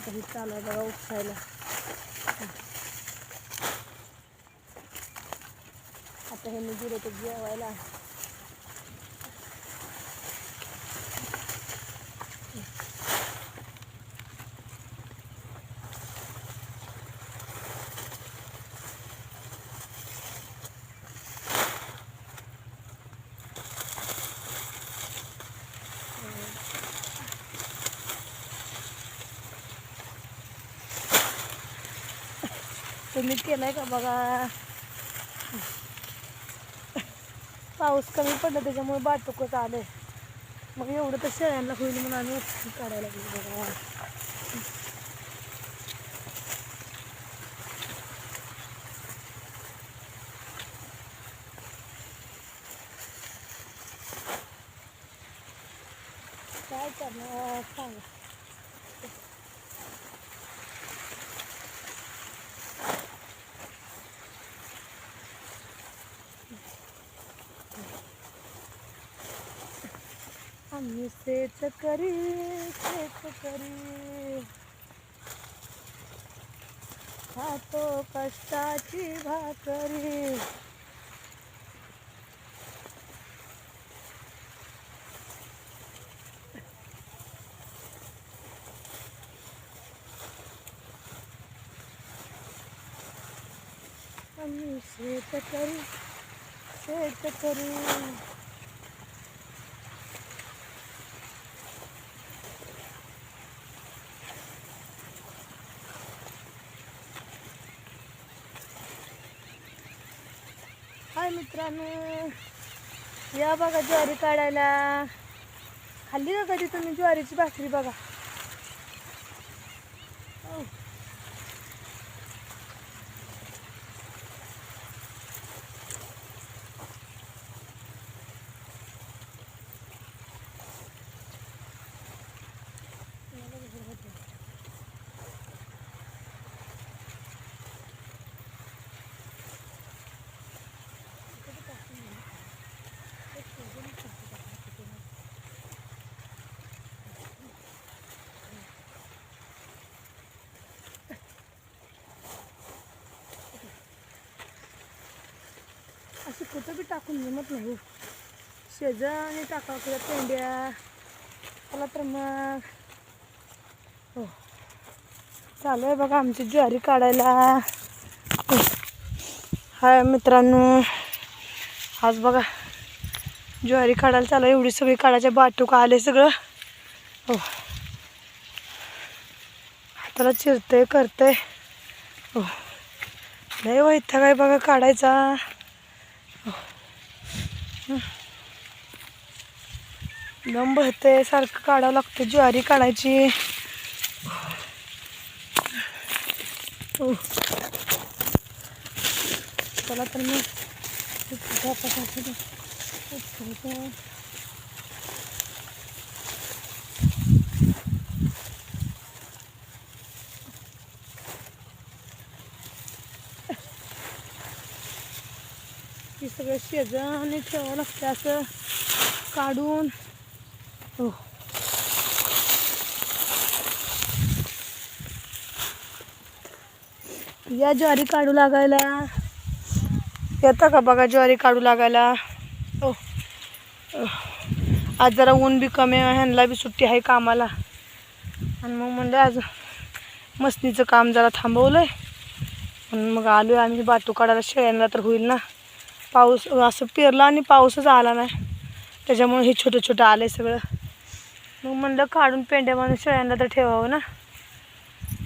आता हे चालू आहे बघा उपसायला. आता हे मी गेले ते जेवायला. तुम्ही केलाय का बघा. पाऊस कमी पडला त्याच्यामुळे बाटुकच आले. मग एवढं तर शेळ्यांना होईल म्हणून आम्ही काढायला लागलो बघा. काय करणार सांगा. आम्ही शेतकरी खातो कष्टाची भाकरी. आम्ही शेतकरी हाय मित्रांनो, या बघा ज्वारी काढायला. खाल्ली का कधी तुम्ही ज्वारीची भाकरी बघा. असं कुठं बी टाकून जमत नाही. शेजाने टाकावं किंवा पेंड्या त्याला तर मग. हो चालू आहे बघा आमची ज्वारी काढायला. हाय मित्रांनो, आज बघा ज्वारी काढायला चालू. एवढी सगळी काढायचे बाटूक आले सगळं. हो हाताला चिरते करते. हो लय वैताग आहे बघा काढायचा. दम भरते सारखं काढावं लागतं ज्वारी काढायची. हो चला तर मग ही सगळं शेजाने ठेवावं लागतं असं काढून. हो या ज्वारी काढू लागायला. येतं का बघा ज्वारी काढू लागायला. हो आज जरा ऊन बी कमी आहे, ह्यांना बी सुट्टी आहे कामाला. आणि मग म्हणलं आज मसनीचं काम जरा थांबवलं आहे. म्हणून मग आलो आहे आम्ही बाटू काढायला. शेळ्यांना तर होईल ना. पाऊस असं पेरला आणि पाऊसच आला नाही, त्याच्यामुळे हे छोटं छोटं आलं आहे सगळं. मग म्हणलं काढून पेंड्या बांधून शेळ्यांना तर ठेवावं ना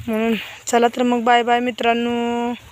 म्हणून. चला तर मग बाय बाय मित्रांनो.